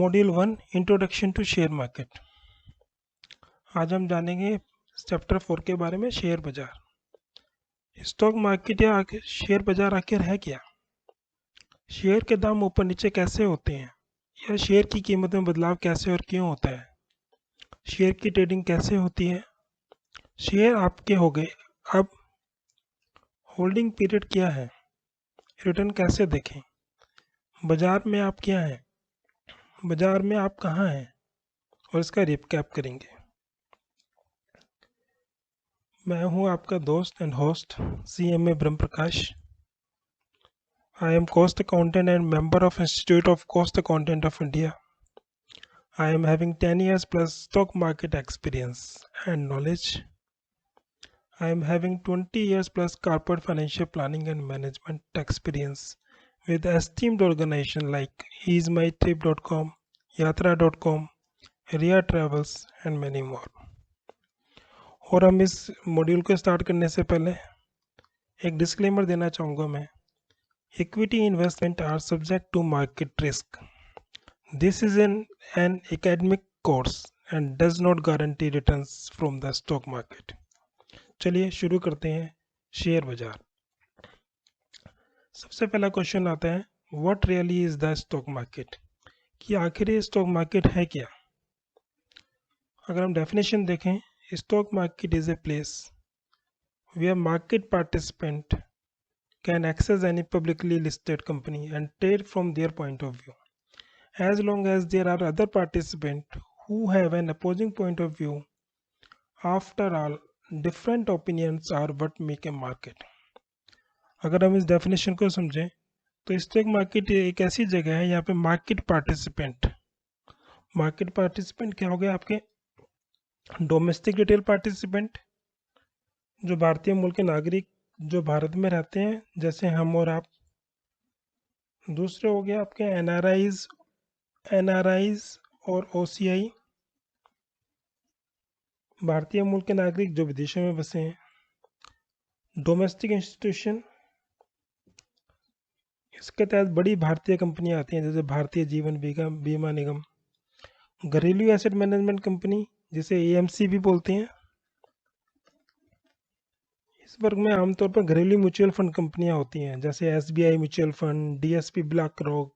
Module 1 introduction to share market. आज हम जानेंगे चैप्टर 4 के बारे में, शेयर बाजार। स्टॉक मार्केट या शेयर बाजार आखिर है क्या? शेयर के दाम ऊपर नीचे कैसे होते हैं, या शेयर की कीमत में बदलाव कैसे और क्यों होता है? शेयर की ट्रेडिंग कैसे होती है? शेयर आपके हो गए, अब होल्डिंग पीरियड क्या है? रिटर्न कैसे देखें? बाजार में आप क्या हैं? बाजार में आप कहाँ हैं? और इसका रिकैप करेंगे। मैं हूं आपका दोस्त and host CMA Brahma Prakash. I am cost accountant and member of Institute of Cost Accountant of India. I am having 10 years plus stock market experience and knowledge. I am having 20 years plus corporate financial planning and management experience with esteemed organizations like easemytrip.com, yatra.com, Ria Travels and many more. और हम इस module को start करने से पहले एक disclaimer देना चाहूँगा मैं। Equity investment are subject to market risk. This is an academic course and does not guarantee returns from the stock market. चलिए शुरू करते हैं। शेयर बाजार। सबसे पहला क्वेश्चन आता है, what really is the stock market? कि आखिर ये स्टॉक मार्केट है क्या? अगर हम डेफिनेशन देखें, stock market is a place where market participant can access any publicly listed company and trade from their point of view, as long as there are other participants who have an opposing point of view. After all, different opinions are what make a market. अगर हम इस definition को समझें तो stock market एक ऐसी जगह है यहाँ पे मार्केट पार्टिसिपेंट क्या हो गए आपके? डोमेस्टिक रिटेल पार्टिसिपेंट, जो भारतीय मूल के नागरिक जो भारत में रहते हैं, जैसे हम और आप। दूसरे हो गए आपके एनआरआईज और OCI, भारतीय मूल के नागरिक जो विदेशों में बसे हैं। डोमेस्टिक इंस्टीट्यूशन, इसके तहत बड़ी भारतीय कंपनियां आती हैं, जैसे भारतीय जीवन बीमा निगम। घरेलू एसेट मैनेजमेंट कंपनी, जिसे AMC भी बोलते हैं। इस वर्ग में आमतौर पर घरेलू म्यूचुअल फंड कंपनियां होती हैं, जैसे SBI mutual fund, DSP black rock,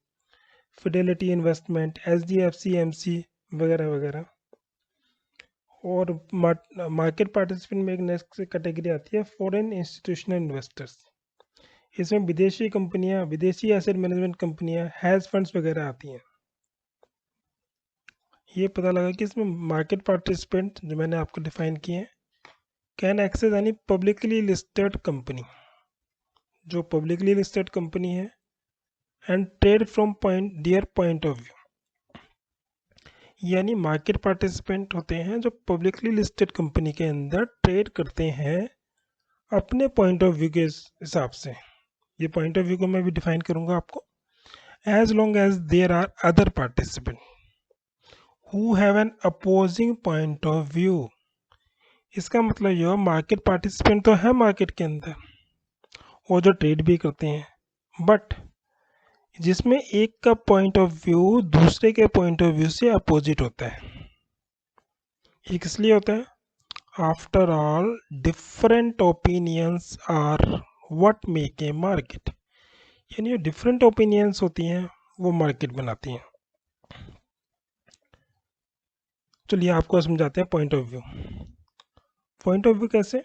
Fidelity investment, HDFC MC वगैरह वगैरह। और मार्केट पार्टिसिपेंट में एक नेक्स्ट कैटेगरी आती है, फॉरेन इंस्टीट्यूशनल इन्वेस्टर्स। इसमें विदेशी कंपनियां, विदेशी एसेट मैनेजमेंट कंपनियां, हैज फंड्स वगैरह आती हैं। ये पता लगा कि इसमें मार्केट पार्टिसिपेंट जो मैंने आपको डिफाइन किए हैं, can access any publicly listed company, जो पब्लिकली लिस्टेड कंपनी है, and trade from their point of view. यानी मार्केट पार्टिसिपेंट होते हैं जो पब्लिकली लिस्टेड कंपनी के अंदर ट्रेड करते हैं अपने पॉइंट ऑफ व्यू के हिसाब से। ये पॉइंट ऑफ व्यू को मैं भी डिफाइन करूंगा आपको। As long as there are other participant who have an opposing point of view. इसका मतलब यह, मार्केट पार्टिसिपेंट तो है मार्केट के अंदर और जो ट्रेड भी करते हैं, बट जिसमें एक का पॉइंट ऑफ व्यू दूसरे के पॉइंट ऑफ व्यू से अपोजिट होता है। ये किस लिए होता है? After all, different opinions are what make a market. यानी जो डिफरेंट ओपिनियंस होती हैं वो मार्केट बनाती हैं। चलिए आपको समझाते हैं point of view. Point of view कैसे?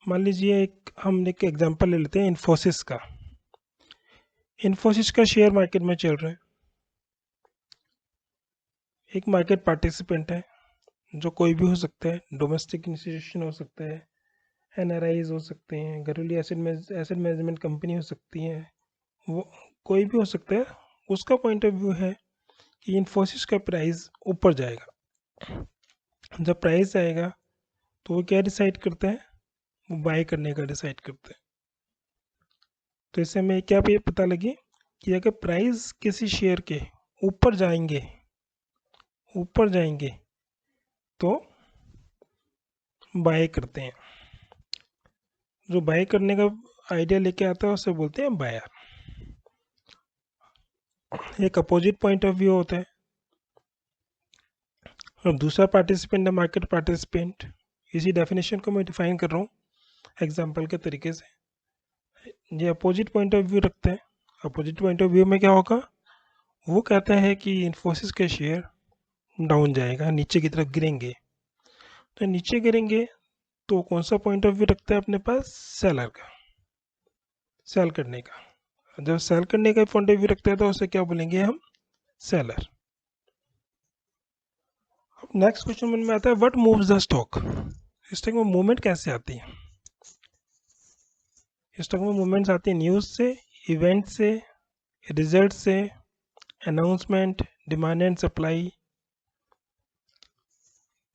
मान लीजिए हम एक एग्जांपल ले लेते हैं इन्फोसिस का। इन्फोसिस का शेयर मार्केट में चल रहा है। एक मार्केट पार्टिसिपेंट है, जो कोई भी हो सकता है, डोमेस्टिक इंस्टीट्यूशन हो सकता है, NRIs हो सकते हैं, घरेलू एसेट मैनेजमेंट कंपनी हो सकती है, वो कोई भी हो सकता है। उसका पॉइंट ऑफ व्यू है कि इन्फोसिस का प्राइस ऊपर जाएगा। जब प्राइस आएगा तो वो क्या डिसाइड करता है? वो बाय करने का डिसाइड करता है। तो इससे हमें क्या पता लगी कि अगर प्राइस किसी शेयर के ऊपर जाएंगे तो बाय करते हैं। जो बाय करने का आइडिया लेके आता है उसे बोलते हैं बायर। एक अपोजिट पॉइंट ऑफ व्यू होता है, अब दूसरा पार्टिसिपेंट है मार्केट पार्टिसिपेंट। इसी डेफिनेशन को मैं डिफाइन कर रहा हूँ एग्जाम्पल के तरीके से। ये अपोजिट पॉइंट ऑफ व्यू रखते हैं। अपोजिट पॉइंट ऑफ व्यू में क्या होगा, वो कहते हैं कि इन्फोसिस के शेयर डाउन जाएगा, नीचे की तरफ गिरेंगे। तो नीचे गिरेंगे तो कौन सा पॉइंट ऑफ व्यू रखता है अपने पास, सेलर का, सेल करने का। जब सेल करने का पॉइंट ऑफ व्यू रखते हैं तो उसे क्या बोलेंगे हम, सेलर। नेक्स्ट क्वेश्चन मन में आता है what moves the stock. Stock में मूवमेंट कैसे आती है। स्टॉक में मूवमेंट्स आती है न्यूज़ से, इवेंट से, रिजल्ट से, अनाउंसमेंट, डिमांड एंड सप्लाई।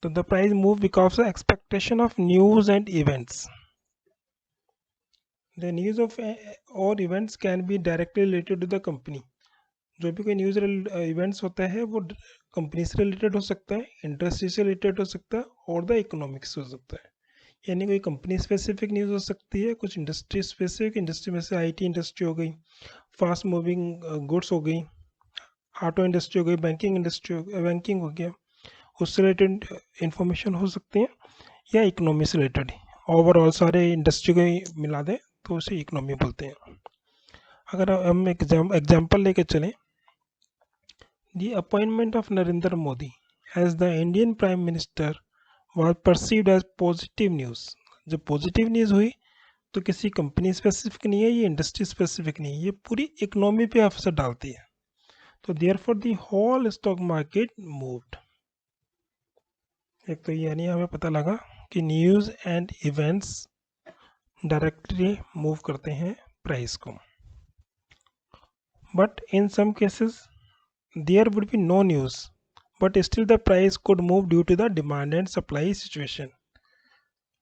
तो the price move because of expectation of news and events. The news of और events can be directly related to the company. जो भी कोई न्यूज़ इवेंट्स होता है वो कंपनी से रिलेटेड हो सकता है, इंडस्ट्री से रिलेटेड हो सकता है, और द इकोनॉमिक्स हो सकता है। यानी कोई कंपनी स्पेसिफिक न्यूज़ हो सकती है, कुछ इंडस्ट्री स्पेसिफिक, इंडस्ट्री में से आईटी इंडस्ट्री हो गई, फास्ट मूविंग गुड्स हो गई, ऑटो इंडस्ट्री हो गई, बैंकिंग इंडस्ट्री हो गई, बैंकिंग हो गया, उससे रिलेटेड इंफॉर्मेशन हो सकती है, या इकोनॉमी से रिलेटेड। ओवरऑल सारे इंडस्ट्री को ही मिला दें तो उसे इकोनॉमी बोलते हैं। अगर हम एग्जाम्पल लेके चलें, The appointment of Narendra Modi as the Indian Prime Minister was perceived as positive news। जब पॉजिटिव न्यूज़ हुई तो किसी कंपनी स्पेसिफिक नहीं है, ये इंडस्ट्री स्पेसिफिक नहीं है, ये पूरी इकोनॉमी पे असर डालती है। तो therefore the whole stock market moved. एक तो यानी हमें पता लगा कि news and events directly move करते हैं प्राइस को। But in some cases there would be no news, but still the price could move due to the demand and supply situation।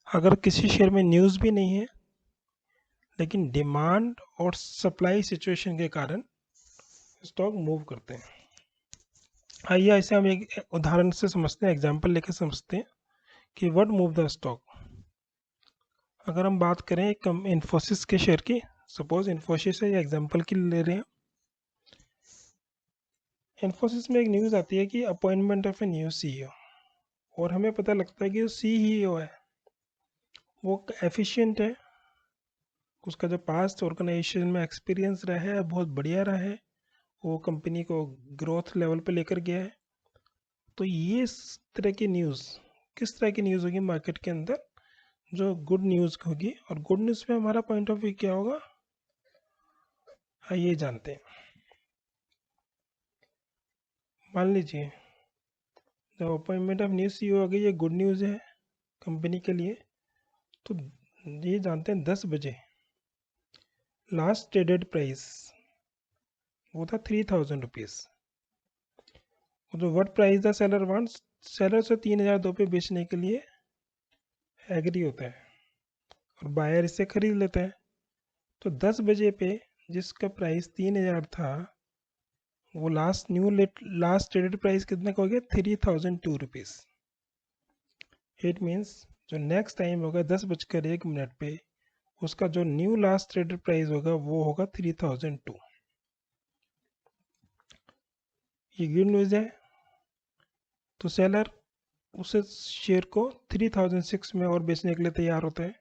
अगर किसी शेयर में न्यूज़ भी नहीं है लेकिन डिमांड और सप्लाई सिचुएशन के कारण स्टॉक मूव करते हैं। आइए ऐसे हम एक उदाहरण से समझते हैं, एग्जांपल लेके समझते हैं कि व्हाट मूव द स्टॉक। अगर हम बात करें इन्फोसिस के शेयर की, सपोज इन्फोसिस है, एग्जांपल के लिए ले रहे हैं। इन्फोसिस में एक न्यूज़ आती है कि appointment of a new CEO, और हमें पता लगता है कि जो सीईओ है वो एफिशिएंट है, उसका जो पास्ट ऑर्गेनाइजेशन में एक्सपीरियंस रहा है बहुत बढ़िया रहा है, वो कंपनी को ग्रोथ लेवल पे लेकर गया है। तो ये इस तरह की न्यूज़, किस तरह की न्यूज़ होगी मार्केट के अंदर, जो गुड न्यूज़ होगी। और गुड न्यूज़ में हमारा पॉइंट ऑफ व्यू क्या होगा, आइए जानते हैं। मान लीजिए जब अपॉइंटमेंट ऑफ न्यू सीईओ आ गई, ये गुड न्यूज़ है कंपनी के लिए। तो ये जानते हैं 10 बजे लास्ट ट्रेडेड प्राइस वो था 3000 रुपीज़। जो what price the seller wants, seller से 3002 पे बेचने के लिए एग्री होता है और बायर इसे खरीद लेता है। तो 10 बजे पे जिसका प्राइस 3000 था, वो लास्ट ट्रेडेड प्राइस कितने का हो गया, 3002 रुपीज़। इट मीन्स जो नेक्स्ट टाइम होगा 10:01 पे, उसका जो न्यू लास्ट ट्रेडेड प्राइस होगा वो होगा 3002। ये गुड न्यूज़ है। तो सेलर उस शेयर को 3006 में और बेचने के लिए तैयार होता है।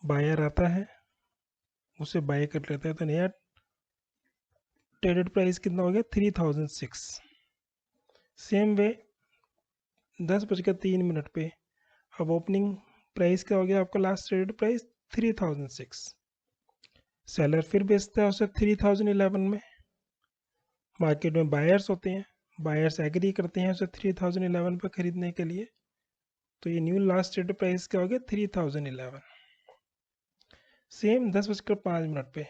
बायर आता है, उसे बाय कर लेता है, तो नया ट्रेडेड प्राइस कितना हो गया, 3006। सेम वे 10:03 पे अब ओपनिंग प्राइस क्या हो गया आपका, लास्ट ट्रेडेड प्राइस 3006। सेलर फिर बेचता है उसे 3011 में। मार्केट में बायर्स होते हैं, बायर्स एग्री करते हैं उसे 3011 पे खरीदने के लिए। तो ये न्यू लास्ट ट्रेडेड प्राइस क्या हो गया, 3011। सेम 10:05 पे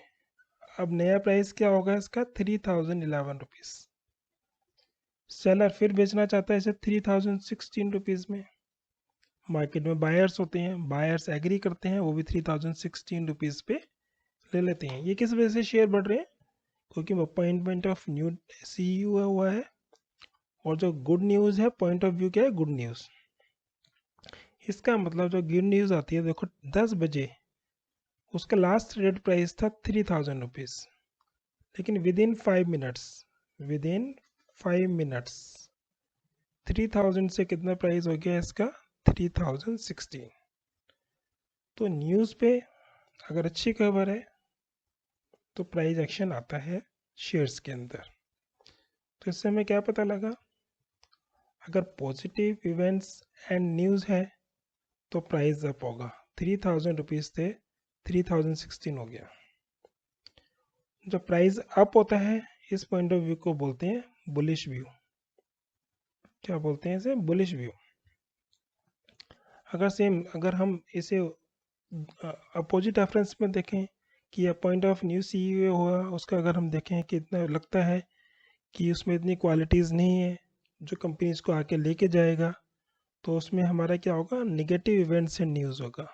अब नया प्राइस क्या होगा इसका, 3011 रुपीज़। सेलर फिर बेचना चाहता है इसे 3016 रुपीज़ में। मार्केट में बायर्स होते हैं, बायर्स एग्री करते हैं, वो भी 3016 रुपीज़ पे ले लेते हैं। ये किस वजह से शेयर बढ़ रहे हैं, क्योंकि अपॉइंटमेंट ऑफ न्यू सीईओ हुआ है, और जो गुड न्यूज़ है, पॉइंट ऑफ व्यू क्या है, गुड न्यूज़। इसका मतलब जो गुड न्यूज़ आती है, देखो 10 बजे उसका लास्ट ट्रेड प्राइस था 3000 रुपीज़, लेकिन विद इन 5 मिनट्स 3000 से कितना प्राइस हो गया इसका, 3016। तो न्यूज़ पे अगर अच्छी खबर है तो प्राइस एक्शन आता है शेयर्स के अंदर। तो इससे हमें क्या पता लगा, अगर पॉजिटिव इवेंट्स एंड न्यूज़ है तो प्राइस अप होगा। 3000 रुपीज़ से 3016 हो गया। जब प्राइस अप होता है इस पॉइंट ऑफ व्यू को बोलते हैं बुलिश व्यू। क्या बोलते हैं इसे, बुलिश व्यू। अगर हम इसे अपोजिट रेफरेंस में देखें कि यह पॉइंट ऑफ न्यू सीईओ हुआ, उसका अगर हम देखें कि इतना लगता है कि उसमें इतनी क्वालिटीज़ नहीं है जो कंपनी इसको आके लेके जाएगा, तो उसमें हमारा क्या होगा, निगेटिव इवेंट्स एंड न्यूज़ होगा।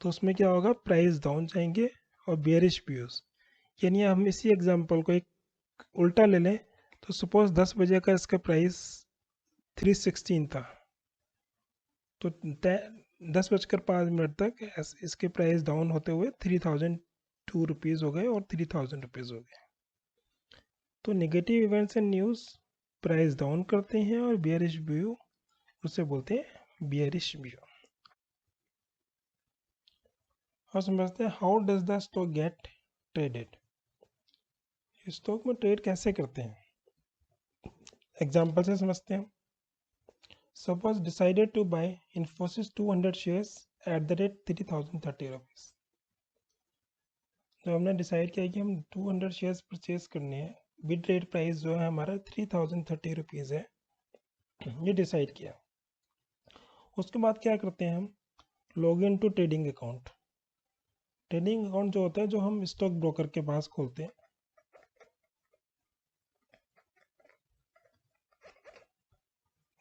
तो उसमें क्या होगा, प्राइस डाउन जाएंगे और बेयरिश व्यूज़। यानी हम इसी एग्जांपल को एक उल्टा ले लें तो सपोज 10 बजे का इसका प्राइस 316 था, तो 10:05 तक इसके प्राइस डाउन होते हुए 3002 रुपीज़ हो गए और 3000 रुपीज़ हो गए। तो negative events and news price down करते हैं और बियरिश व्यू उसे बोलते हैं बियरिश व्यू। और समझते हैं how does the stock get traded. Stock में ट्रेड कैसे करते हैं, एग्जाम्पल से समझते हैं। Suppose decided to buy Infosys 200 shares at the rate 3030 rupees. जब हमने डिसाइड किया कि हम 200 शेयर्स परचेज करने हैं, बिड रेट प्राइस जो है हमारा 3030 रुपीज़ है, ये डिसाइड किया। उसके बाद क्या करते हैं हम, log in to trading account. Trading account जो होता है जो हम स्टॉक ब्रोकर के पास खोलते हैं।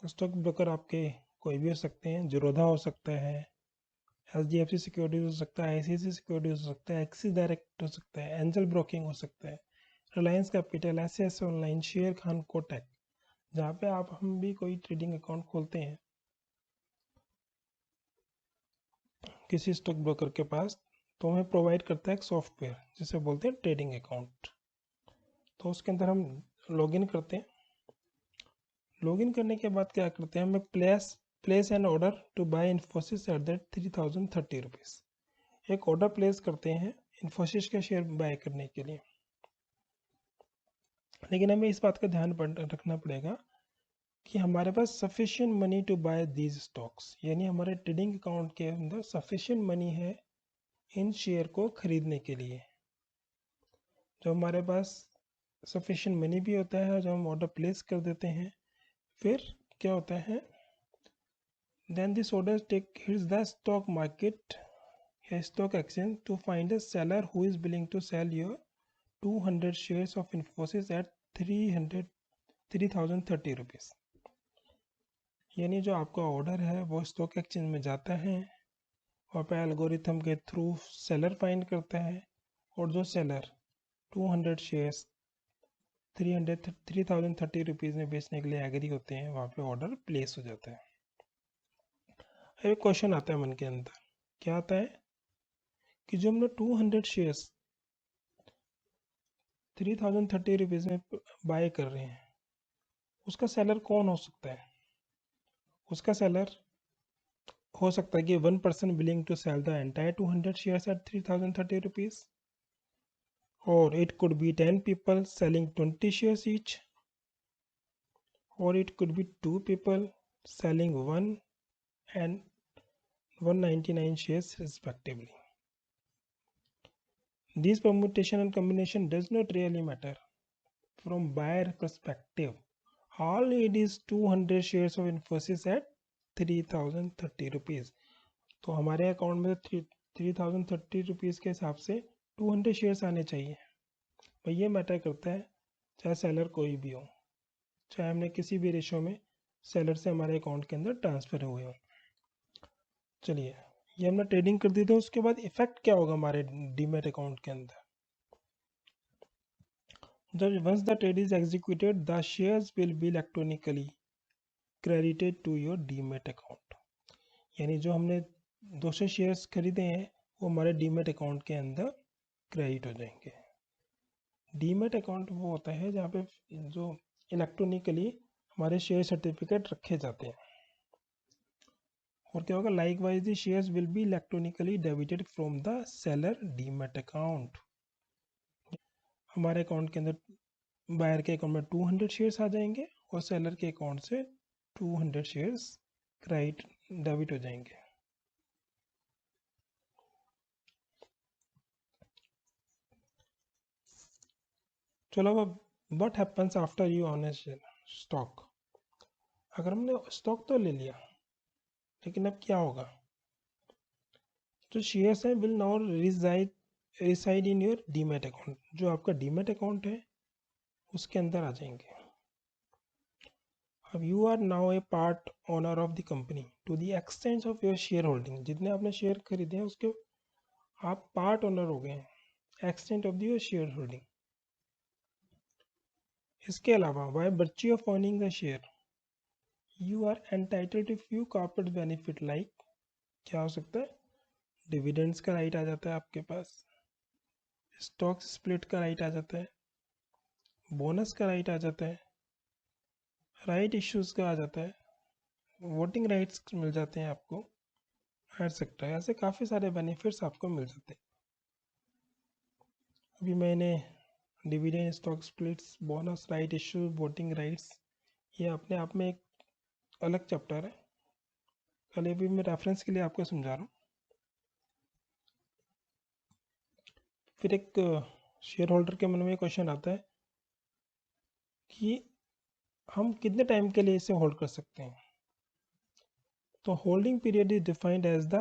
स्टॉक ब्रोकर आपके कोई भी हो सकते हैं, जीरोधा हो सकता है, HDFC सिक्योरिटीज हो सकता है, ICICI सिक्योरिटीज हो सकता है, एक्सिस डायरेक्ट हो सकता है, एंजल ब्रोकिंग हो सकता है, Reliance capital, SS online, share Khan, Kotak, जहाँ पे हम भी कोई ट्रेडिंग अकाउंट खोलते हैं किसी स्टॉक ब्रोकर के पास, तो हमें प्रोवाइड करता है एक सॉफ्टवेयर जिसे बोलते हैं ट्रेडिंग अकाउंट। तो उसके अंदर हम लॉगिन करते हैं। लॉगिन करने के बाद क्या करते हैं, हमें place an order to buy Infosys at that 3030 rupees. एक ऑर्डर प्लेस करते हैं इन्फोसिस के शेयर बाय करने के लिए। लेकिन हमें इस बात का ध्यान रखना पड़ेगा कि हमारे पास sufficient money to buy these stocks, यानी हमारे ट्रेडिंग अकाउंट के अंदर सफिशिएंट मनी है इन शेयर को खरीदने के लिए। जब हमारे पास सफिशिएंट मनी भी होता है, जब हम ऑर्डर प्लेस कर देते हैं, फिर क्या होता है, then this order take hits the stock market या stock exchange to find a seller who is willing to sell your 200 shares of Infosys at 3030 rupees. यानी जो आपका ऑर्डर है वो स्टॉक एक्सचेंज में जाता है, वहाँ पे एल्गोरिथम के थ्रू सेलर फाइंड करता है, और जो सेलर 200 शेयर्स 3030 रुपीज़ में बेचने के लिए एग्री होते हैं, वहाँ पे ऑर्डर प्लेस हो जाता है। अब एक क्वेश्चन आता है मन के अंदर, क्या आता है कि जो हमने 200 शेयर्स 3030 रुपीज़ में बाय कर रहे हैं, उसका सेलर कौन हो सकता है। उसका सेलर हो सकता है कि 1 person willing to sell the entire 200 shares at 3030 rupees, or it could be 10 people selling 20 shares each, or it could be 2 people selling 1 and 199 shares respectively. This permutation and combination does not really matter from buyer perspective. All it is 200 shares of Infosys at 3030 rupees. तो हमारे account में 3030 rupees के हिसाब से 200 shares आने चाहिए। भाई ये मैटर करता है, चाहे सेलर कोई भी हो, चाहे हमने किसी भी रेशो में सेलर से हमारे अकाउंट के अंदर ट्रांसफ़र हुए हो। चलिए, ये हमने ट्रेडिंग कर दी, तो उसके बाद इफेक्ट क्या होगा हमारे डीमेट अकाउंट के अंदर। जब once the trade is executed the shares will be electronically credited to your demat account. यानी जो हमने 200 शेयर्स खरीदे हैं वो हमारे डीमेट अकाउंट के अंदर क्रेडिट हो जाएंगे। डीमेट अकाउंट वो होता है जहाँ पे जो इलेक्ट्रॉनिकली हमारे शेयर सर्टिफिकेट रखे जाते हैं। और क्या होगा, like wise the shares will be electronically debited from the seller demat account. हमारे अकाउंट के अंदर बायर के अकाउंट में 200 शेयर्स आ जाएंगे और सेलर के अकाउंट से 200 शेयर्स क्रेडिट डेबिट हो जाएंगे। चलो अब what happens after you on A stock. अगर हमने स्टॉक तो ले लिया, लेकिन अब क्या होगा, जो शेयर्स हैं will now reside in your demat account. जो आपका डीमैट अकाउंट है उसके अंदर आ जाएंगे। अब you are now a part owner of the company to the extent of your share holding. जितने आपने शेयर खरीदे हैं उसके आप पार्ट ओनर हो गए हैं, extent of your share holding. इसके अलावा बाय बर्च्यू of owning the share you are entitled to few corporate benefit like, क्या हो सकता है, डिविडेंड्स का राइट आ जाता है आपके पास, स्टॉक स्प्लिट का राइट आ जाता है, बोनस का राइट आ जाता है, राइट इश्यूज का आ जाता है, वोटिंग राइट्स मिल जाते हैं आपको, एक्सेट्रा। ऐसे काफ़ी सारे बेनिफिट्स आपको मिल जाते हैं। अभी मैंने dividend, stock splits, bonus, right issue, voting rights, ये अपने आप में एक अलग चैप्टर है। चलिए अभी मैं रेफरेंस के लिए आपको समझा रहा हूँ। फिर एक शेयर होल्डर के मन में क्वेश्चन आता है कि हम कितने टाइम के लिए इसे होल्ड कर सकते हैं। तो holding period is defined as the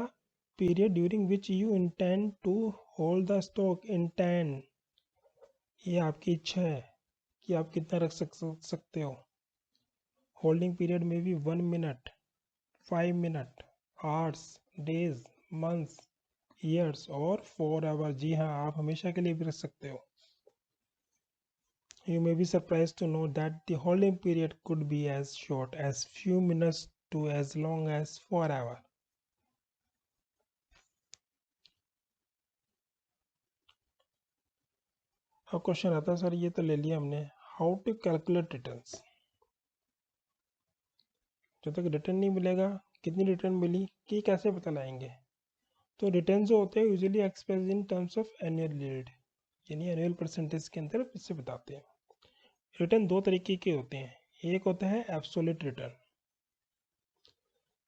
period during which you intend to hold the stock. Intend, ये आपकी इच्छा है कि आप कितना रख सकते हो। होल्डिंग पीरियड में भी 1 minute, 5 minute, hours, days, months, years और 4 आवर। जी हाँ, आप हमेशा के लिए भी रख सकते हो। You may be surprised to know that the holding period could be as short as few minutes to as long as 4 hours. अब क्वेश्चन आता है, सर ये तो ले लिया हमने, हाउ टू कैलकुलेट रिटर्न्स। जब तक रिटर्न नहीं मिलेगा, कितनी रिटर्न मिली कि कैसे पता लगाएंगे। तो रिटर्न जो होते हैं usually express in terms of annual yield, यानी एनुअल परसेंटेज के अंदर इससे बताते हैं। रिटर्न दो तरीके के होते हैं, एक होता है एब्सोल्यूट रिटर्न।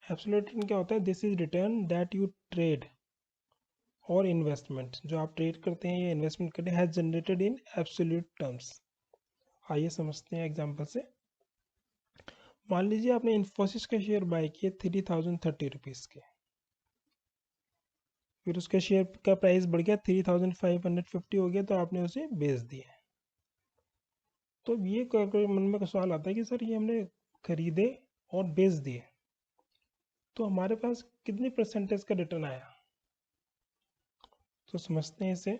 एब्सोल्यूट रिटर्न क्या होता है, this is return that you trade और इन्वेस्टमेंट, जो आप ट्रेड करते हैं या इन्वेस्टमेंट करते हैं, has generated in absolute terms. आइए समझते हैं एग्जांपल से। मान लीजिए आपने इन्फोसिस के शेयर बाय किए 3030 रुपीज़ के, फिर उसके शेयर का प्राइस बढ़ गया 3550 हो गया, तो आपने उसे बेच दिया। तो ये मन में सवाल आता है कि सर ये हमने खरीदे और बेच दिए, तो हमारे पास कितनी परसेंटेज का रिटर्न आया। तो समझते हैं इसे।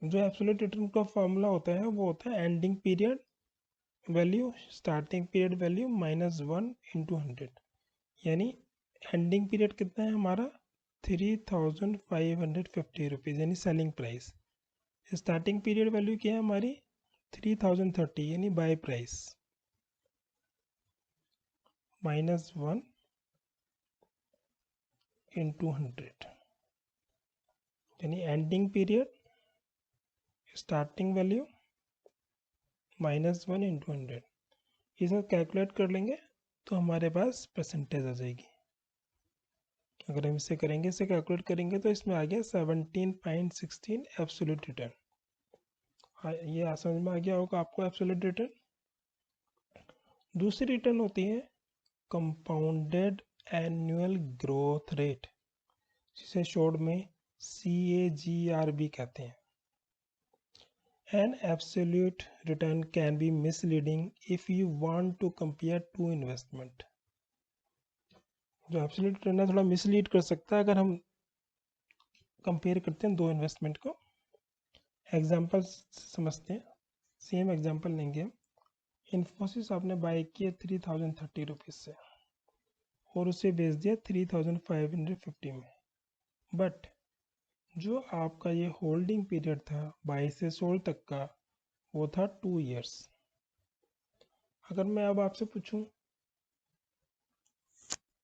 जो एब्सोल्यूट रिटर्न का फॉर्मूला होता है वो होता है ending period value starting period value minus 1/100। यानी एंडिंग पीरियड कितना है हमारा, 3550 रुपीज़ यानी selling price. Starting period value क्या है हमारी, 3030 यानी बाय प्राइस, माइनस 1/100 यानी एंडिंग पीरियड स्टार्टिंग वैल्यू -1/100। ये सब कैलकुलेट कर लेंगे तो हमारे पास परसेंटेज आ जाएगी। अगर हम इसे करेंगे, इसे कैलकुलेट करेंगे तो इसमें आ गया 17.16 एब्सोल्यूट रिटर्न। ये समझ में आ गया होगा आपको एब्सोल्यूट रिटर्न। दूसरी रिटर्न होती है कंपाउंडेड एनुअल ग्रोथ रेट, जिसे शॉर्ट में CAGR भी कहते हैं। An absolute return can be misleading if you want to compare two investment. जो एब्सोल्यूट रिटर्न है थोड़ा मिसलीड कर सकता है अगर हम कंपेयर करते हैं दो इन्वेस्टमेंट को। एग्जांपल समझते हैं, सेम एग्जांपल लेंगे हम। इन्फोसिस आपने बाय किया 3030 रुपीज़ से और उसे बेच दिया 3550 में, बट जो आपका ये होल्डिंग पीरियड था बाई से सोल्ड तक का, वो था 2 इयर्स। अगर मैं अब आपसे पूछूं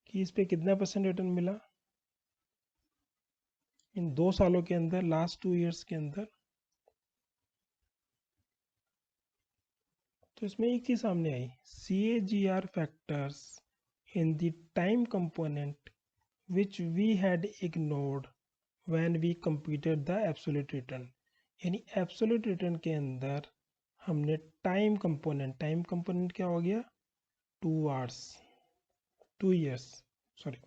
कि इस पे कितना % रिटर्न मिला इन 2 सालों के अंदर, लास्ट 2 ईयर्स के अंदर, तो इसमें एक चीज सामने आई, CAGR factors in the time component which we had ignored when we computed the absolute return। यानी एब्सोल्यूट रिटर्न के अंदर हमने टाइम कंपोनेंट क्या हो गया, 2 आवर्स, 2 ईयर्स, सॉरी।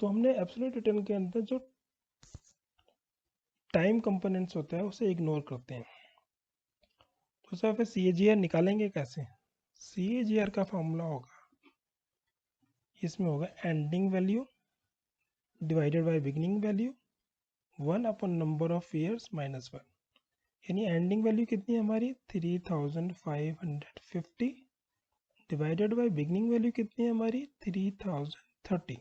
तो हमने एब्सोल्यूट रिटर्न के अंदर जो टाइम कंपोनेंट्स होता है उसे इग्नोर करते हैं। तो सर फिर CAGR निकालेंगे कैसे? CAGR का फॉर्मूला होगा, इसमें होगा ending value divided by beginning value 1 upon number of years minus 1। यानी एंडिंग वैल्यू कितनी है हमारी, 3550 डिवाइडेड बाय बिगिनिंग वैल्यू कितनी है हमारी, 3030।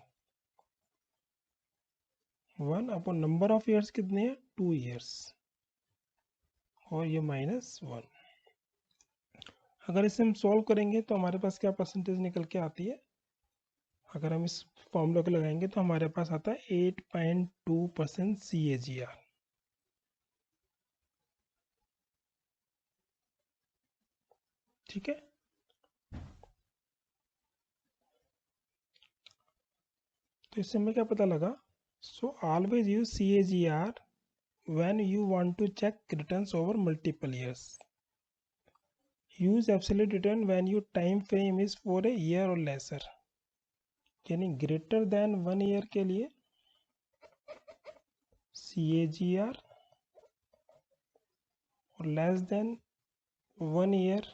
1 अपॉन नंबर ऑफ ईयर्स कितने हैं, 2 ईयर्स, और ये -1। अगर इसे हम सॉल्व करेंगे तो हमारे पास क्या परसेंटेज निकल के आती है, अगर हम इस फॉर्मूला को लगाएंगे तो हमारे पास आता है 8.2% CAGR। ठीक है, तो इससे हमें क्या पता लगा, so always use CAGR when you want to check returns over multiple years। use absolute return when your time frame is for a year or lesser। यानी ग्रेटर देन 1 ईयर के लिए CAGR और less than 1 year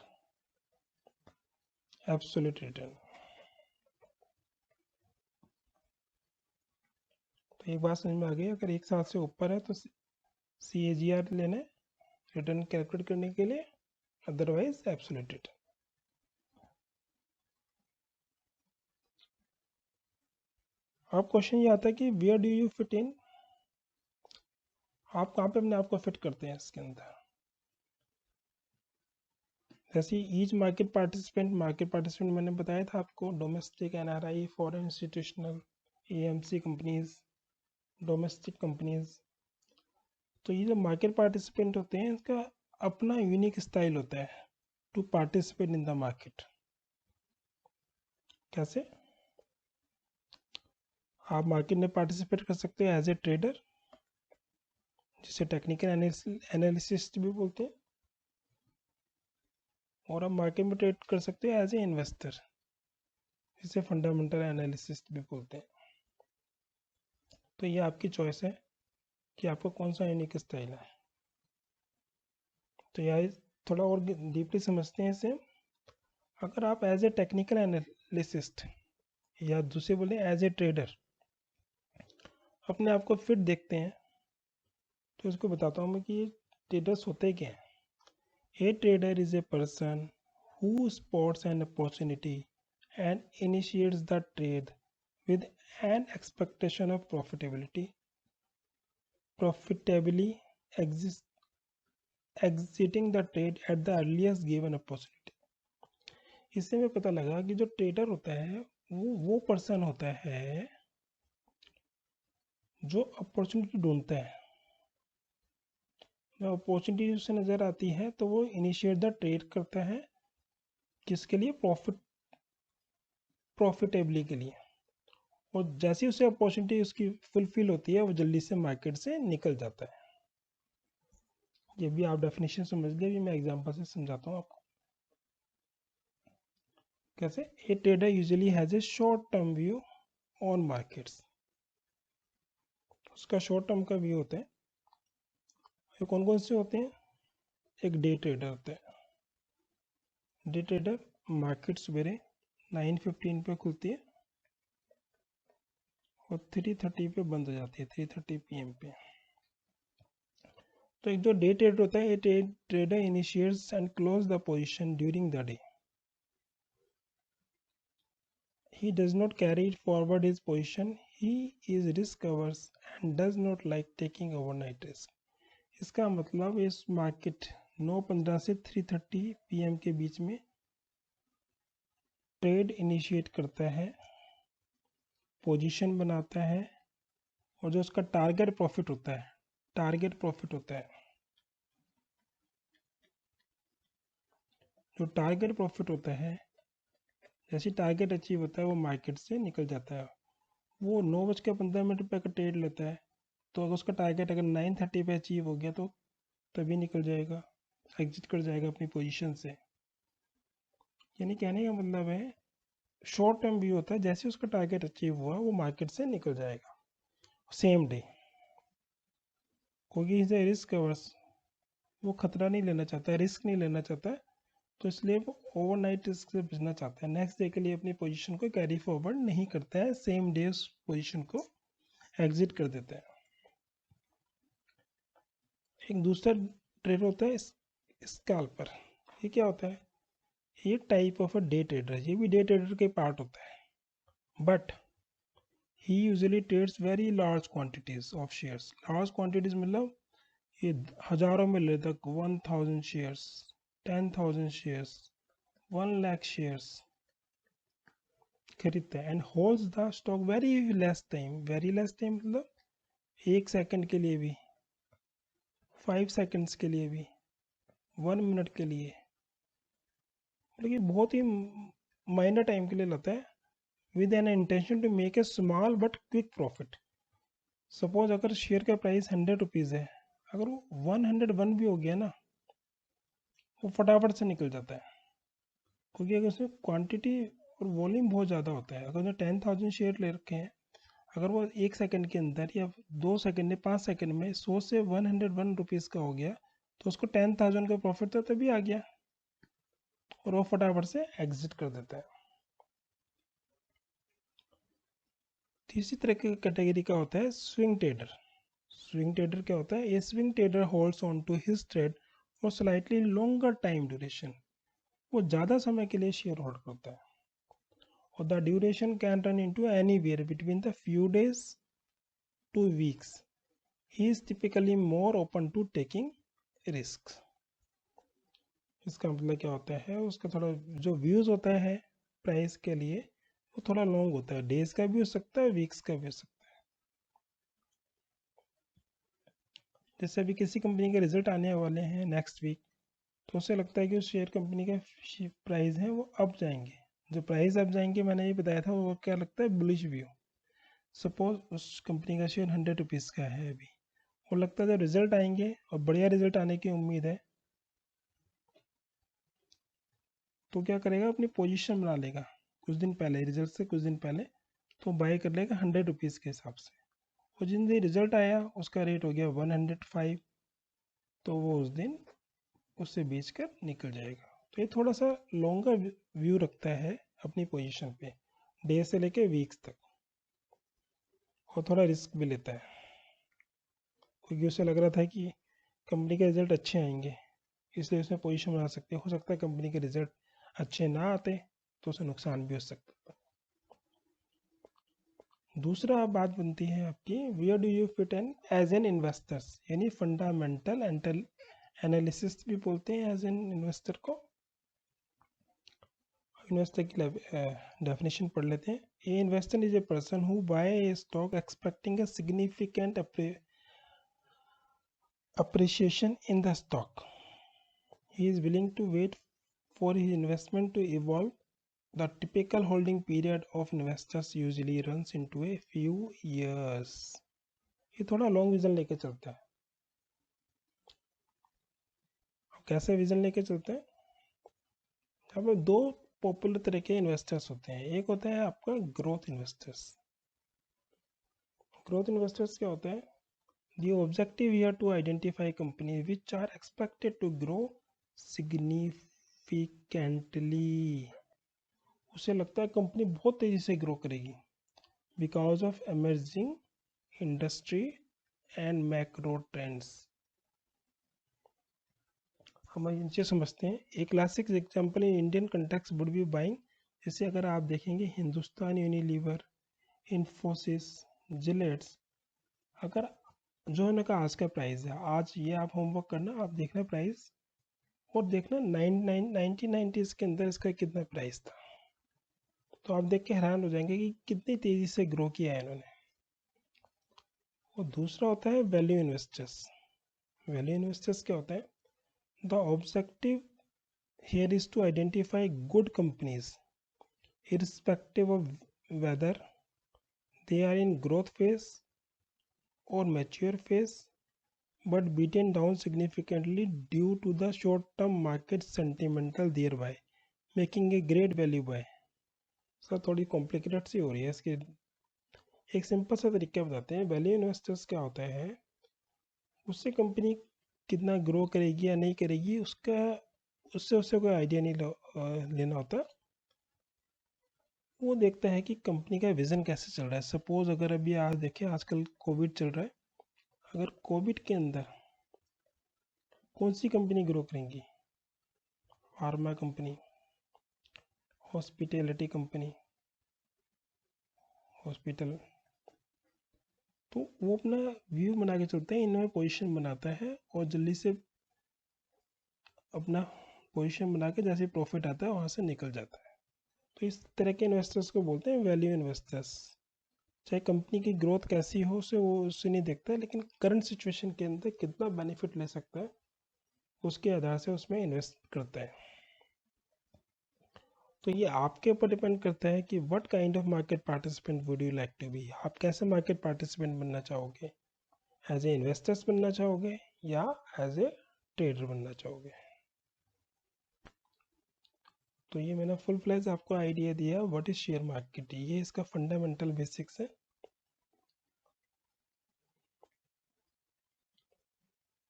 absolute return. तो एक बात समझ में आ गई, अगर 1 साल से ऊपर है तो CAGR लेना है रिटर्न कैलकुलेट करने के लिए, अदरवाइज एब्सोल्यूट रिटर्न। अब क्वेश्चन ये आता है कि where do you fit in, आप कहाँ पे अपने आप को फिट करते हैं इसके अंदर। जैसे ईच मार्केट पार्टिसिपेंट मैंने बताया था आपको, domestic, NRI, foreign institutional, AMC companies, domestic companies. तो ये जो मार्केट पार्टिसिपेंट होते हैं इसका अपना यूनिक स्टाइल होता है to participate in the market. कैसे? आप मार्केट में पार्टिसिपेट कर सकते हैं एज ए ट्रेडर, जिसे टेक्निकल एनालिसिस्ट भी बोलते हैं, और आप मार्केट में ट्रेड कर सकते हैं एज ए इन्वेस्टर, जिसे फंडामेंटल एनालिसिस्ट भी बोलते हैं। तो ये आपकी चॉइस है कि आपको कौन सा यूनिक स्टाइल है। तो यार थोड़ा और डीपली समझते हैं इसे। अगर आप एज ए टेक्निकल एनालिसिस्ट या दूसरे बोले एज ए ट्रेडर अपने आप को फिट देखते हैं, तो इसको बताता हूँ मैं कि ये ट्रेडर्स होते क्या हैं। ए trader is a person who spots an opportunity and initiates the trade with an expectation of profitably exiting the trade at the earliest given opportunity। इससे हमें पता लगा कि जो ट्रेडर होता है वो पर्सन होता है जो अपॉर्चुनिटी ढूंढता है। जब अपॉर्चुनिटी उसे नज़र आती है तो वो इनिशिएट द ट्रेड करता है, किसके लिए, प्रॉफिटेबली के लिए। और जैसे उसे अपॉर्चुनिटी उसकी फुलफिल होती है वो जल्दी से मार्केट से निकल जाता है। ये भी आप डेफिनेशन समझ लिए, भी मैं एग्जांपल से समझाता हूँ आपको कैसे। ए trader usually has a short term view on markets, उसका शॉर्ट टर्म का व्यू होता है। ये कौन कौन से होते हैं, एक डे ट्रेडर होता है। डे ट्रेडर मार्केट सवेरे 9:15 पे खुलती है और 3:30 पे बंद हो जाती है, 3:30 PM पे। तो एक जो डे ट्रेडर होता है, ए trader initiates and close the position during the day. He does not carry forward his position, he is risk averse and does not like taking overnight risk। इसका मतलब इस मार्केट 9:15 से 3:30 PM के बीच में trade initiate करता है, position बनाता है, और जो उसका टारगेट प्रॉफिट होता है, जो टारगेट प्रॉफिट होता है, जैसे टारगेट अचीव होता है वो मार्केट से निकल जाता है। वो 9:15 पे का ट्रेड लेता है, तो अगर उसका टारगेट अगर 9:30 पे अचीव हो गया तो तभी निकल जाएगा, एग्जिट कर जाएगा अपनी पोजीशन से। यानी कहने का मतलब है शॉर्ट टर्म व्यू होता है, जैसे उसका टारगेट अचीव हुआ वो मार्केट से निकल जाएगा सेम डे, क्योंकि इसे रिस्क अवर्स, वो खतरा नहीं लेना चाहता है, रिस्क नहीं लेना चाहता है, तो इसलिए वो ओवरनाइट रिस्क से बचना चाहता है। नेक्स्ट डे के लिए अपनी पोजीशन को कैरी फॉरवर्ड नहीं करता है, सेम डे उस पोजीशन को एग्जिट कर देता है। एक दूसरा ट्रेड होता है स्कैल्पर। ये क्या होता है? ये type of a day trader, ये भी डे ट्रेडर के पार्ट होता है, but he usually trades very large quantities of shares. Large quantities मतलब ये हजारों में ले तक, 1000 शेयर्स, 10,000 शेयर्स, 1 लाख शेयर्स खरीदते हैं। And holds the stock very less time, very less time मतलब 1 सेकंड के लिए भी, 5 सेकंड्स के लिए भी, 1 मिनट के लिए, मतलब कि बहुत ही माइनर टाइम के लिए लेता है, with an intention to make a small but quick profit. Suppose अगर शेयर का प्राइस 100 रुपीज़ है, अगर वो 101 भी हो गया ना, वो फटाफट से निकल जाता है, क्योंकि अगर उसमें क्वांटिटी और वॉल्यूम बहुत ज़्यादा होता है। अगर उसने 10,000 शेयर ले रखे हैं, अगर वो 1 सेकंड के अंदर या 2 सेकंड या 5 सेकंड में 100 से 101 रुपीज़ का हो गया, तो उसको 10,000 का प्रॉफिट तो तभी आ गया, और वो फटाफट से एग्जिट कर देता है। तीसरी तरह की कैटेगरी का होता है स्विंग ट्रेडर। स्विंग ट्रेडर क्या होता है? A swing trader holds on to his trade for slightly longer time duration. वो ज़्यादा समय के लिए शेयर होल्ड करता है, और the duration can run into anywhere between the few days to weeks. He is typically more open to taking risk. इसका मतलब क्या होता है? उसका थोड़ा जो व्यूज़ होता है प्राइस के लिए वो थोड़ा लॉन्ग होता है, डेज का भी हो सकता है, वीक्स का भी हो सकता है। जैसे अभी किसी कंपनी के रिजल्ट आने वाले हैं नेक्स्ट वीक, तो उसे लगता है कि उस शेयर कंपनी का प्राइस है वो अप जाएंगे। जो प्राइस अप जाएंगे मैंने ये बताया था, वो क्या लगता है? Bullish view. सपोज उस कंपनी का शेयर 100 रुपीज़ का है अभी, वो लगता है जब रिजल्ट आएंगे और बढ़िया रिजल्ट आने की उम्मीद है, तो क्या करेगा? अपनी पोजीशन बना लेगा कुछ दिन पहले, रिजल्ट से कुछ दिन पहले, तो बाई कर लेगा 100 रुपीज़ के हिसाब से। और जिन दिन रिजल्ट आया उसका रेट हो गया 105, तो वो उस दिन उससे बेच कर निकल जाएगा। तो ये थोड़ा सा लॉन्गर व्यू रखता है अपनी पोजीशन पे, डे से लेके वीक्स तक, और थोड़ा रिस्क भी लेता है, क्योंकि उसे लग रहा था कि कंपनी के रिजल्ट अच्छे आएंगे, इसलिए उसने पोजीशन बना सकते। हो सकता है कंपनी के रिजल्ट अच्छे ना आते तो उसे नुकसान भी हो सकता था। दूसरा बात बनती है आपकी, where do you fit in as an investors, यानी फंडामेंटल एनालिसिस भी बोलते हैं एज एन इन्वेस्टर को। इन्वेस्टर की डेफिनेशन पढ़ लेते हैं। A investor is a person who buy a stock expecting a significant appreciation in the stock. He is willing to wait for his investment to evolve. The typical holding period of investors usually runs into a few years. ये थोड़ा long vision लेके चलता है। कैसे vision लेके चलते हैं? यहाँ पे दो पॉपुलर तरह के इन्वेस्टर्स होते हैं। एक होता है आपका ग्रोथ इन्वेस्टर्स। ग्रोथ इन्वेस्टर्स क्या होता है? The objective here to identify companies which are expected to grow significantly. उसे लगता है कंपनी बहुत तेजी से ग्रो करेगी because of emerging industry and macro trends. हम इनसे समझते हैं। एक classic example in Indian context would be buying, जैसे अगर आप देखेंगे हिंदुस्तान यूनिलीवर, इन्फोसिस, जिलेट्स, अगर जो इनका आज का प्राइस है, आज ये आप होमवर्क करना, आप देखना प्राइस और देखना 1990s के अंदर इसका कितना प्राइस था। तो आप देख के हैरान हो जाएंगे कि कितनी तेज़ी से ग्रो किया है इन्होंने। और दूसरा होता है वैल्यू इन्वेस्टर्स। वैल्यू इन्वेस्टर्स क्या होता है? The objective here is to identify good companies irrespective of whether they are in growth phase or mature phase but beaten down significantly due to the short term market sentimental thereby making a great value buy। Sir थोड़ी complicated सी हो रही है इसकी, एक simple सा तरीका बताते हैं। वैल्यू इन्वेस्टर्स क्या होता है? उससे कंपनी कितना ग्रो करेगी या नहीं करेगी उसका उससे कोई आइडिया नहीं लेना होता। वो देखता है कि कंपनी का विज़न कैसे चल रहा है। सपोज अगर अभी आज देखें, आजकल कोविड चल रहा है, अगर कोविड के अंदर कौन सी कंपनी ग्रो करेंगी? Pharma company, hospitality company, hospital. तो वो अपना व्यू बना के चलते हैं, इनमें पोजीशन बनाता है और जल्दी से अपना पोजीशन बना के जैसे प्रॉफिट आता है वहाँ से निकल जाता है। तो इस तरह के इन्वेस्टर्स को बोलते हैं वैल्यू इन्वेस्टर्स। चाहे कंपनी की ग्रोथ कैसी हो उसे वो उससे नहीं देखता है, लेकिन करंट सिचुएशन के अंदर कितना बेनिफिट ले सकता है उसके आधार से उसमें इन्वेस्ट करता है। तो ये आपके ऊपर डिपेंड करता है कि what kind of market participant would you like to be. आप कैसे मार्केट पार्टिसिपेंट बनना चाहोगे? एज ए इन्वेस्टर्स बनना चाहोगे या एज ए ट्रेडर बनना चाहोगे? तो ये मैंने फुल फ्लैज आपको आइडिया दिया व्हाट इज शेयर मार्केट, ये इसका फंडामेंटल बेसिक्स है।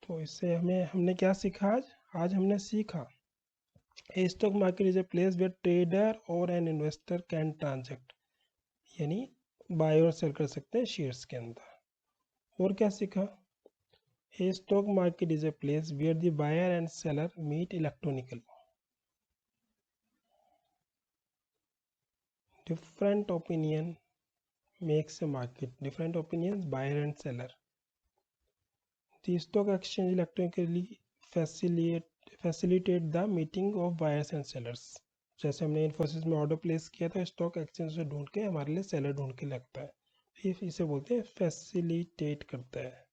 तो इससे हमने क्या सीखा आज हमने सीखा a stock market is a place where trader और एन इन्वेस्टर कैन ट्रांजैक्ट, यानी बाय और सेल कर सकते हैं शेयर्स के अंदर। और क्या सीखा? A stock market is a place where the buyer and seller meet electronically. Different opinion makes a market, different opinions buyer and seller। The stock exchange electronically facilitate the meeting of buyers and sellers। जैसे हमने इन्फोसिस में order place किया था, stock exchange से ढूंढ के हमारे लिए सेलर ढूंढ के लगता है, ये इसे बोलते हैं फैसिलिटेट करता है।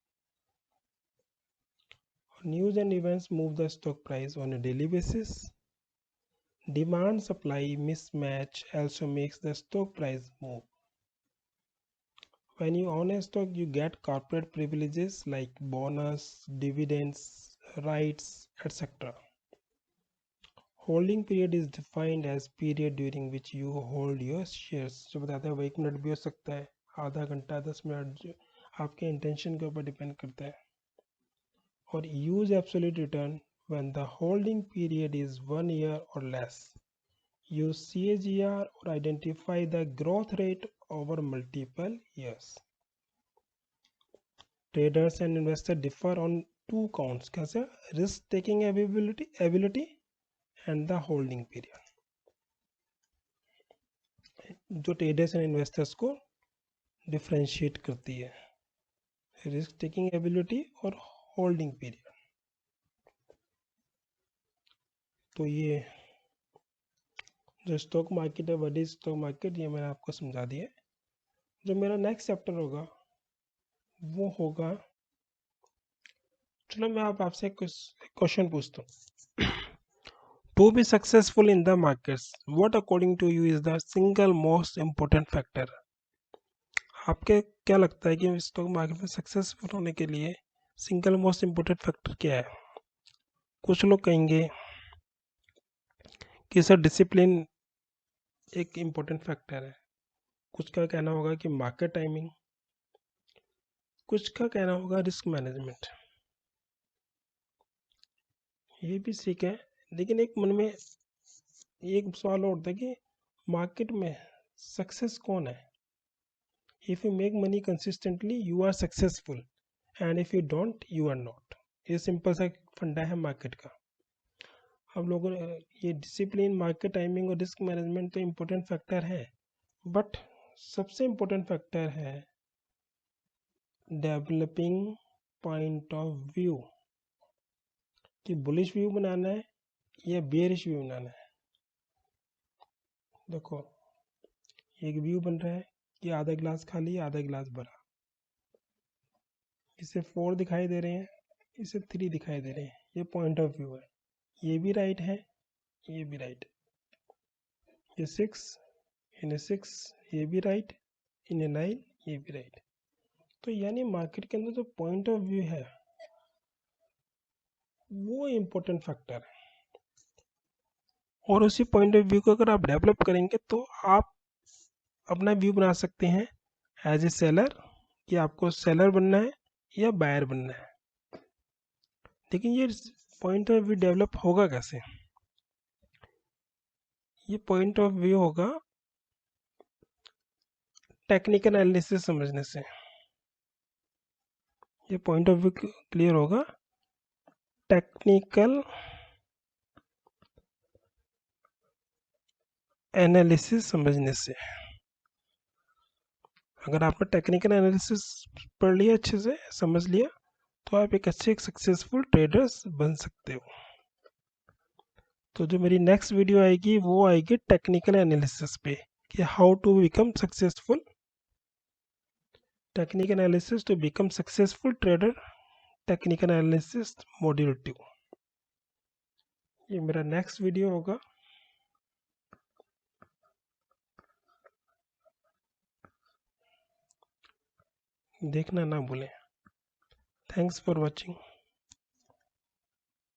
News and events move the stock price on a daily basis। Demand supply mismatch also makes the stock price move। When you own a stock, you get corporate privileges like bonus, dividends, rights, etc। Holding period is defined as period during which you hold your shares। जो बताते हैं वो 1 minute भी हो सकता है, आधा घंटा, 10 मिनट, जो आपके इंटेंशन के ऊपर डिपेंड करता है। और use absolute return when the holding period is 1 year or less। Use CAGR or identify the growth rate over multiple years। Traders and investors differ on 2 counts, कैसे? Risk taking ability and the holding period. जो traders and investors को differentiate करती है, risk taking ability और holding period. तो ये जो stock market है, व्हाट इज स्टॉक मार्केट, ये मैंने आपको समझा दिया है। जो मेरा नेक्स्ट चैप्टर होगा वो होगा, चलो मैं आपसे क्वेश्चन पूछता हूँ। To be successful in the markets, what according to you is the single most important factor? आपके क्या लगता है कि स्टॉक मार्केट में सक्सेसफुल होने के लिए सिंगल मोस्ट इम्पोर्टेंट फैक्टर क्या है? कुछ लोग कहेंगे कि सर डिसिप्लिन एक इम्पोर्टेंट फैक्टर है, कुछ का कहना होगा कि मार्केट टाइमिंग, कुछ का कहना होगा रिस्क मैनेजमेंट। ये भी ठीक है, लेकिन एक मन में एक सवाल और उठता है कि मार्केट में सक्सेस कौन है? If you make money consistently you are successful, and if you don't you are not. ये सिंपल सा फंडा है मार्केट का। अब लोगों ने ये डिसिप्लिन, मार्केट टाइमिंग और रिस्क मैनेजमेंट तो इम्पोर्टेंट फैक्टर है, बट सबसे इम्पोर्टेंट फैक्टर है डेवलपिंग पॉइंट ऑफ व्यू, कि बुलिश व्यू बनाना है या बेयरिश व्यू बनाना है। देखो एक व्यू बन रहा है कि आधा गिलास खाली आधा गिलास भरा। इसे 4 दिखाई दे रहे हैं, इसे 3 दिखाई दे रहे हैं। ये पॉइंट ऑफ व्यू है। ये भी राइट है, ये भी राइट। ये 6, इन्हें 6, ये भी राइट, इन्हें 9, ये भी राइट। तो यानी मार्केट के अंदर जो पॉइंट ऑफ व्यू है वो इम्पोर्टेंट फैक्टर है। और उसी पॉइंट ऑफ व्यू को अगर आप डेवलप करेंगे तो आप अपना व्यू बना सकते हैं एज ए सेलर, कि आपको सेलर बनना है या बायर बनना है। लेकिन ये पॉइंट ऑफ व्यू डेवलप होगा कैसे? ये पॉइंट ऑफ व्यू होगा टेक्निकल एनालिसिस समझने से। ये पॉइंट ऑफ व्यू क्लियर होगा टेक्निकल एनालिसिस समझने से। अगर आपने टेक्निकल एनालिसिस पढ़ लिया, अच्छे से समझ लिया, तो आप एक अच्छे सक्सेसफुल ट्रेडर्स बन सकते हो। तो जो मेरी नेक्स्ट वीडियो आएगी वो आएगी टेक्निकल एनालिसिस पे, कि how to become successful, technical analysis to become successful trader, technical analysis module 2। ये मेरा नेक्स्ट वीडियो होगा। देखना ना भूलें। Thanks for watching.